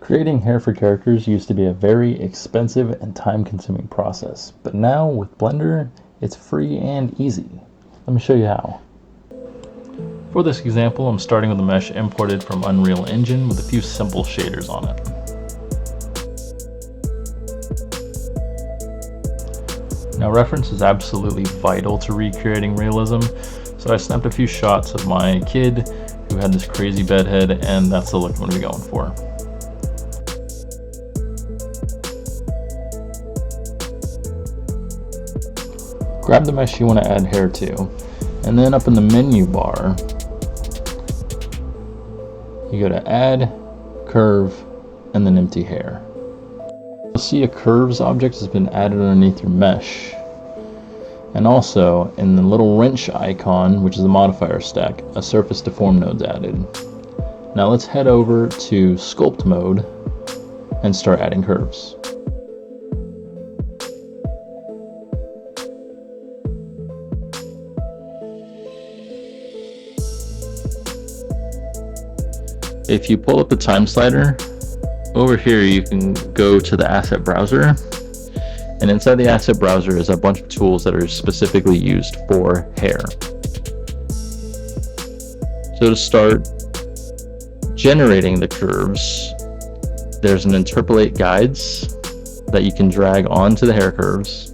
Creating hair for characters used to be a very expensive and time-consuming process, but now with Blender, it's free and easy. Let me show you how. For this example, I'm starting with a mesh imported from Unreal Engine with a few simple shaders on it. Now, reference is absolutely vital to recreating realism, so I snapped a few shots of my kid who had this crazy bedhead, and that's the look I'm going to be going for. Grab the mesh you want to add hair to, and then up in the menu bar, you go to Add, Curve, and then Empty Hair. You'll see a Curves object has been added underneath your mesh. And also, in the little wrench icon, which is the modifier stack, a Surface Deform node's added. Now let's head over to Sculpt mode and start adding curves. If you pull up the time slider, over here you can go to the asset browser, and inside the asset browser is a bunch of tools that are specifically used for hair. So to start generating the curves, there's an Interpolate guides that you can drag onto the hair curves,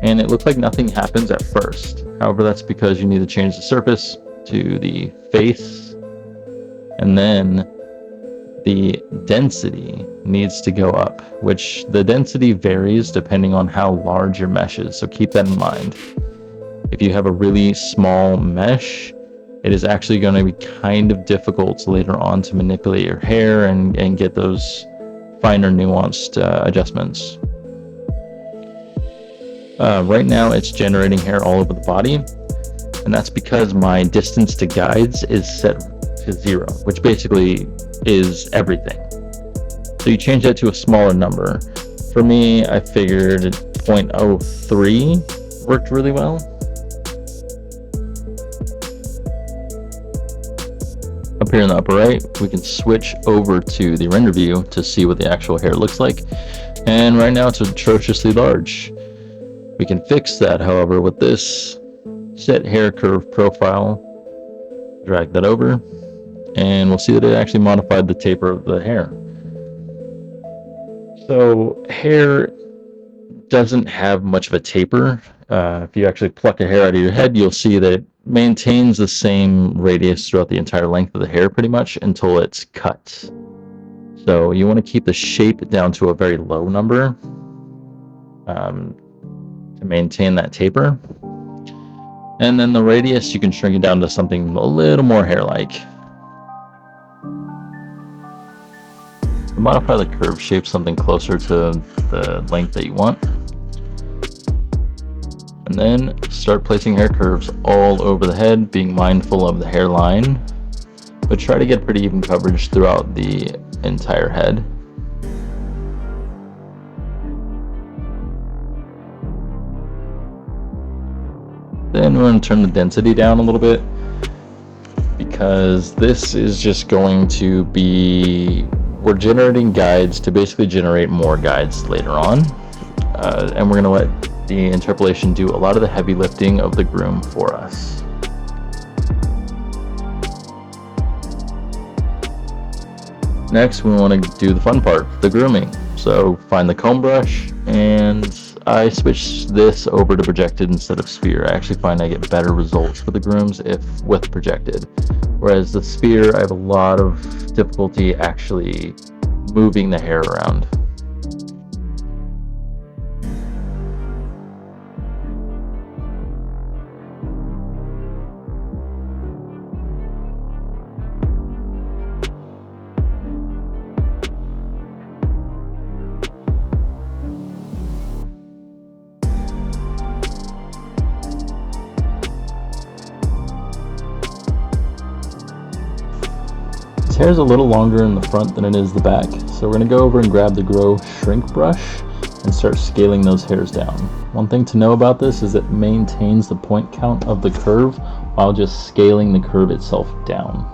and it looks like nothing happens at first. However, that's because you need to change the surface to the face, and then the density needs to go up, which the density varies depending on how large your mesh is, so keep that in mind. If you have a really small mesh, it is actually going to be kind of difficult later on to manipulate your hair and get those finer nuanced adjustments. Right now it's generating hair all over the body, and that's because my distance to guides is set to 0, which basically is everything. So you change that to a smaller number. For me, I figured 0.03 worked really well. Up here in the upper right, we can switch over to the render view to see what the actual hair looks like. And right now it's atrociously large. We can fix that, however, with this set hair curve profile. Drag that over, and we'll see that it actually modified the taper of the hair. So hair doesn't have much of a taper. If you actually pluck a hair out of your head, you'll see that it maintains the same radius throughout the entire length of the hair pretty much until it's cut. So you want to keep the shape down to a very low number to maintain that taper. And then the radius, you can shrink it down to something a little more hair-like. Modify the curve shape something closer to the length that you want. And then start placing hair curves all over the head, being mindful of the hairline, but try to get pretty even coverage throughout the entire head. Then we're going to turn the density down a little bit, because this is just going to be, we're generating guides to basically generate more guides later on, and we're going to let the interpolation do a lot of the heavy lifting of the groom for us. Next, we want to do the fun part, the grooming. So find the comb brush, and I switched this over to projected instead of sphere. I actually find I get better results for the grooms if with projected. Whereas the sphere, I have a lot of difficulty actually moving the hair around. His hair is a little longer in the front than it is the back, so we're going to go over and grab the Grow Shrink brush and start scaling those hairs down. One thing to know about this is it maintains the point count of the curve while just scaling the curve itself down.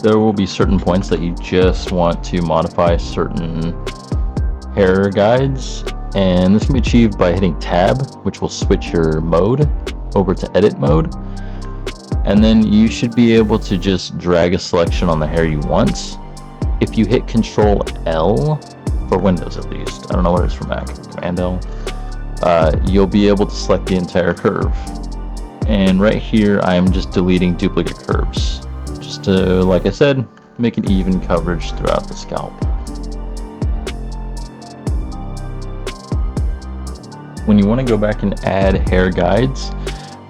there will be certain points that you just want to modify certain hair guides, and this can be achieved by hitting tab, which will switch your mode over to edit mode, and then you should be able to just drag a selection on the hair you want. If you hit Control L, for Windows at least, I don't know what it is for Mac, Command L, you'll be able to select the entire curve. And right here I am just deleting duplicate curves, just to, like I said, make an even coverage throughout the scalp. When you want to go back and add hair guides,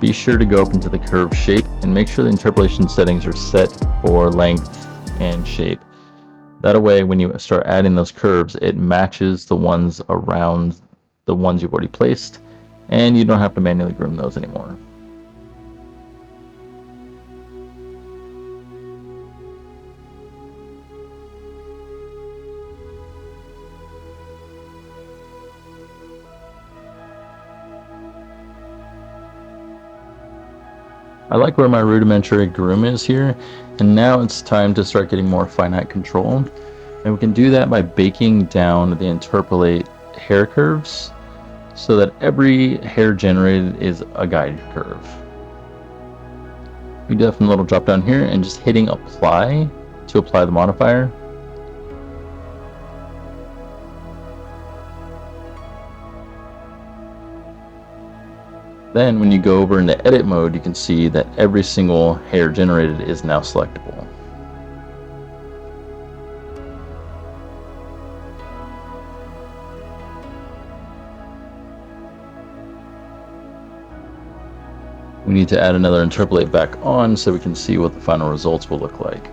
be sure to go up into the curve shape and make sure the interpolation settings are set for length and shape. That way, when you start adding those curves, it matches the ones around the ones you've already placed, and you don't have to manually groom those anymore. I like where my rudimentary groom is here, and now it's time to start getting more finite control, and we can do that by baking down the interpolate hair curves so that every hair generated is a guide curve. We do have a little drop down here and just hitting apply to apply the modifier. Then when you go over into edit mode, you can see that every single hair generated is now selectable. We need to add another interpolate back on so we can see what the final results will look like.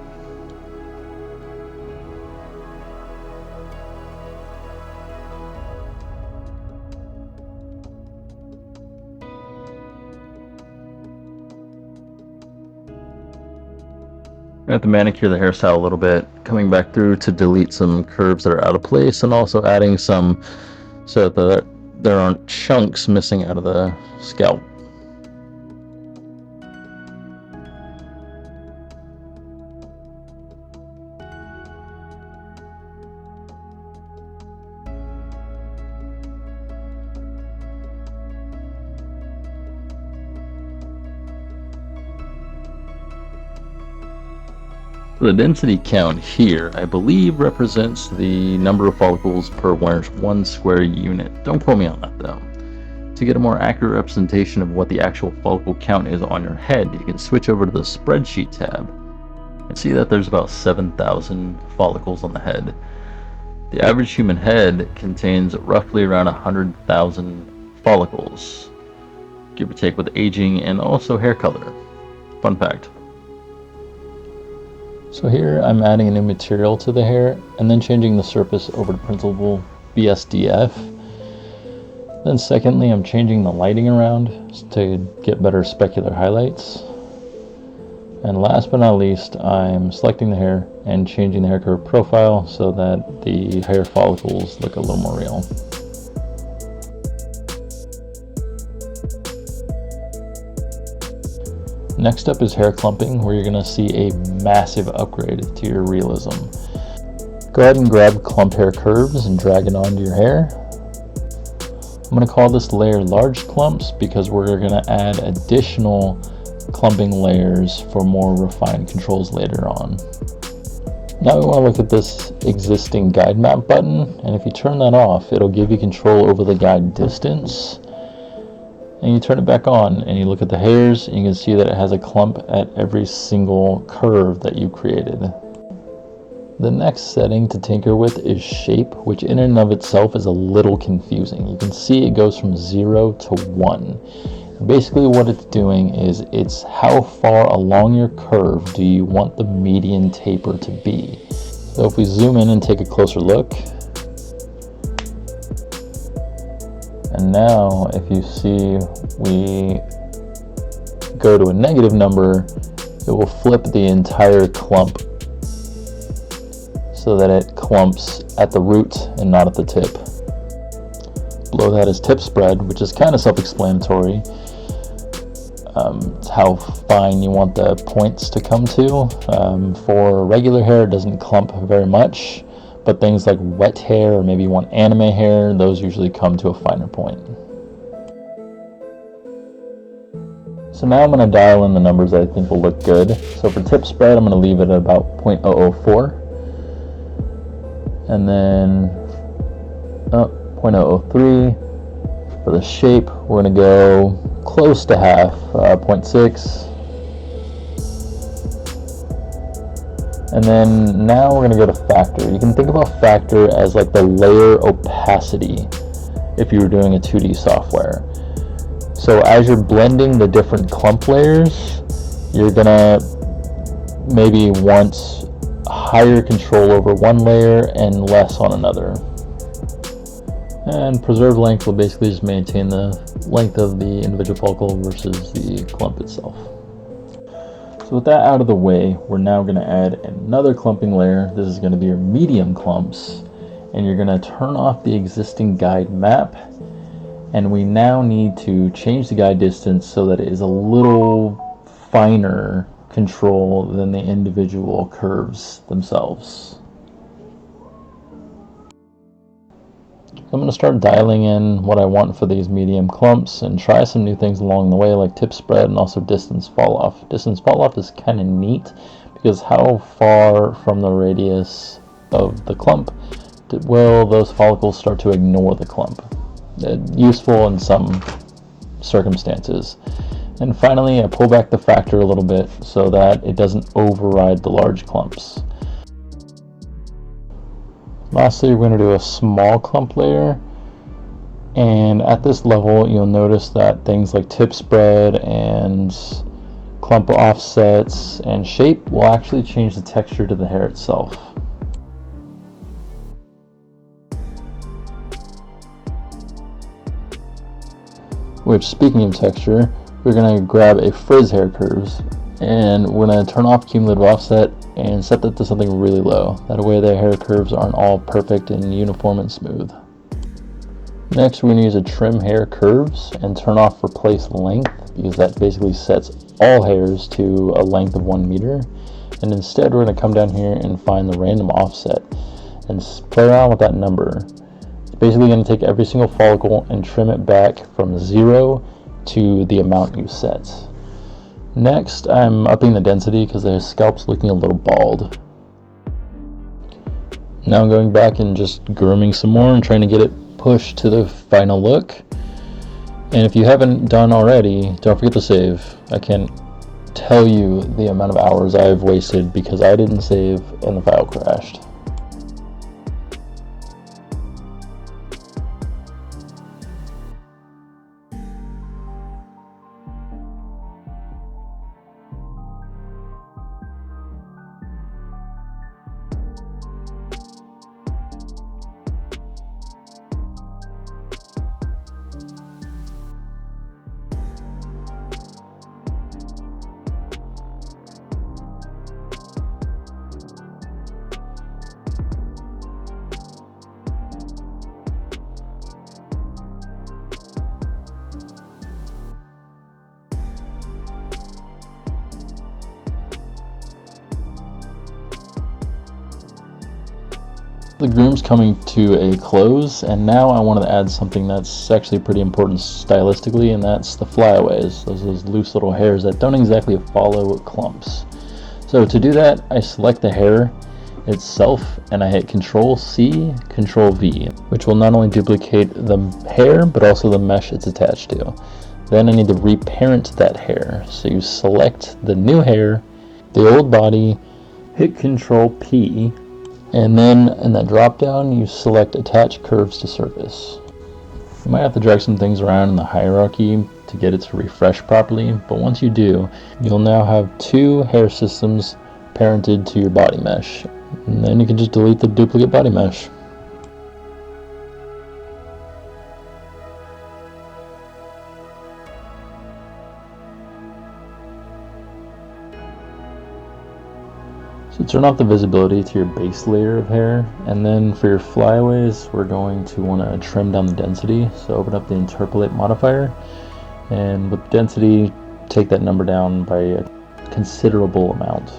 I have to manicure the hairstyle a little bit, coming back through to delete some curves that are out of place, and also adding some so that there aren't chunks missing out of the scalp. The density count here, I believe, represents the number of follicles per 1 square unit. Don't quote me on that though. To get a more accurate representation of what the actual follicle count is on your head, you can switch over to the spreadsheet tab and see that there's about 7,000 follicles on the head. The average human head contains roughly around 100,000 follicles, give or take with aging and also hair color. Fun fact. So here I'm adding a new material to the hair and then changing the surface over to printable BSDF. Then secondly, I'm changing the lighting around to get better specular highlights. And last but not least, I'm selecting the hair and changing the hair curve profile so that the hair follicles look a little more real. Next up is hair clumping, where you're going to see a massive upgrade to your realism. Go ahead and grab clump hair curves and drag it onto your hair. I'm going to call this layer large clumps because we're going to add additional clumping layers for more refined controls later on. Now we want to look at this existing guide map button, and if you turn that off, it'll give you control over the guide distance. And you turn it back on and you look at the hairs and you can see that it has a clump at every single curve that you created. The next setting to tinker with is shape, which in and of itself is a little confusing. You can see it goes from 0 to 1. And basically what it's doing is it's how far along your curve do you want the median taper to be. So if we zoom in and take a closer look, and now if you see we go to a negative number, it will flip the entire clump so that it clumps at the root and not at the tip. Below that is tip spread, which is kind of self-explanatory. It's how fine you want the points to come to. For regular hair, it doesn't clump very much, but things like wet hair, or maybe you want anime hair, those usually come to a finer point. So now I'm going to dial in the numbers that I think will look good. So for tip spread, I'm going to leave it at about 0.004. And then 0.003. For the shape, we're going to go close to half, 0.6. And then now we're going to go to factor. You can think about factor as like the layer opacity if you were doing a 2D software. So as you're blending the different clump layers, you're going to maybe want higher control over one layer and less on another. And preserved length will basically just maintain the length of the individual follicle versus the clump itself. So with that out of the way, we're now going to add another clumping layer. This is going to be your medium clumps, and you're going to turn off the existing guide map, and we now need to change the guide distance so that it is a little finer control than the individual curves themselves. I'm going to start dialing in what I want for these medium clumps and try some new things along the way, like tip spread and also distance fall off. Distance fall off is kind of neat because how far from the radius of the clump will those follicles start to ignore the clump? Useful in some circumstances. And finally, I pull back the factor a little bit so that it doesn't override the large clumps. Lastly, we're going to do a small clump layer, and at this level you'll notice that things like tip spread and clump offsets and shape will actually change the texture to the hair itself. Which, speaking of texture, we're going to grab a frizz hair curves and we're going to turn off cumulative offset and set that to something really low. That way the hair curves aren't all perfect and uniform and smooth. Next, we're going to use a trim hair curves and turn off replace length, because that basically sets all hairs to a length of 1 meter. And instead we're going to come down here and find the random offset and play around with that number. It's basically going to take every single follicle and trim it back from 0 to the amount you set. Next, I'm upping the density because the scalp's looking a little bald. Now I'm going back and just grooming some more and trying to get it pushed to the final look. And if you haven't done already, don't forget to save. I can't tell you the amount of hours I've wasted because I didn't save and the file crashed. The groom's coming to a close, and now I want to add something that's actually pretty important stylistically, and that's the flyaways. Those loose little hairs that don't exactly follow clumps. So to do that, I select the hair itself and I hit Control C, Control V, which will not only duplicate the hair but also the mesh it's attached to. Then I need to reparent that hair. So you select the new hair, the old body, hit Control P, and then in that drop down you select Attach Curves to Surface. You might have to drag some things around in the hierarchy to get it to refresh properly, but once you do, you'll now have two hair systems parented to your body mesh. And then you can just delete the duplicate body mesh. So turn off the visibility to your base layer of hair, and then for your flyaways we're going to want to trim down the density. So open up the Interpolate modifier, and with density take that number down by a considerable amount.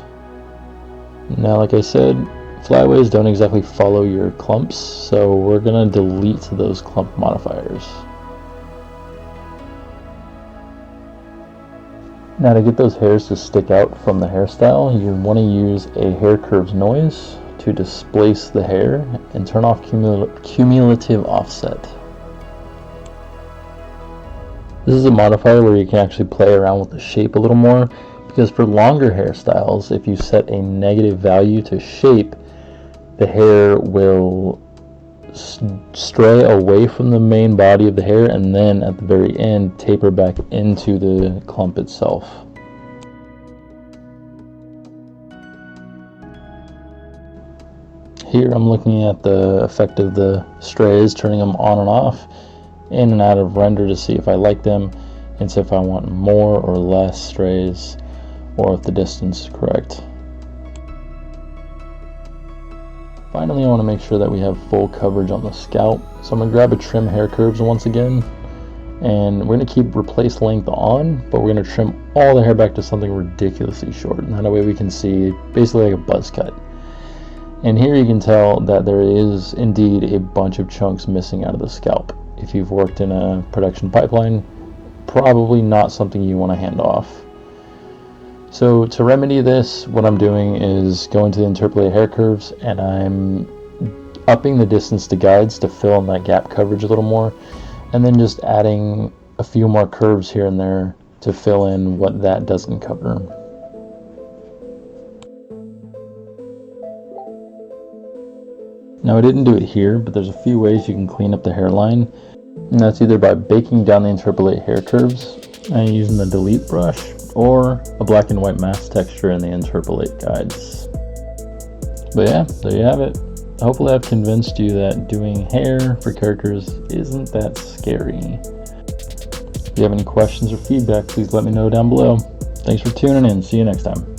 Now, like I said, Flyaways don't exactly follow your clumps, so we're going to delete those clump modifiers. Now, to get those hairs to stick out from the hairstyle, you want to use a hair curves noise to displace the hair and turn off cumulative offset. This is a modifier where you can actually play around with the shape a little more, because for longer hairstyles, if you set a negative value to shape, the hair will stray away from the main body of the hair and then at the very end taper back into the clump itself. Here I'm looking at the effect of the strays, turning them on and off, in and out of render to see if I like them and see if I want more or less strays or if the distance is correct. Finally, I want to make sure that we have full coverage on the scalp. So I'm going to grab a trim hair curves once again, and we're going to keep replace length on, but we're going to trim all the hair back to something ridiculously short. And that way we can see basically like a buzz cut. And here you can tell that there is indeed a bunch of chunks missing out of the scalp. If you've worked in a production pipeline, probably not something you want to hand off. So to remedy this, what I'm doing is going to the interpolated hair curves, and I'm upping the distance to guides to fill in that gap coverage a little more, and then just adding a few more curves here and there to fill in what that doesn't cover. Now, I didn't do it here, but there's a few ways you can clean up the hairline, and that's either by baking down the interpolated hair curves and using the delete brush, or a black and white mask texture in the interpolate guides. But yeah, there you have it. Hopefully I've convinced you that doing hair for characters isn't that scary. If you have any questions or feedback, please let me know down below. Thanks for tuning in. See you next time.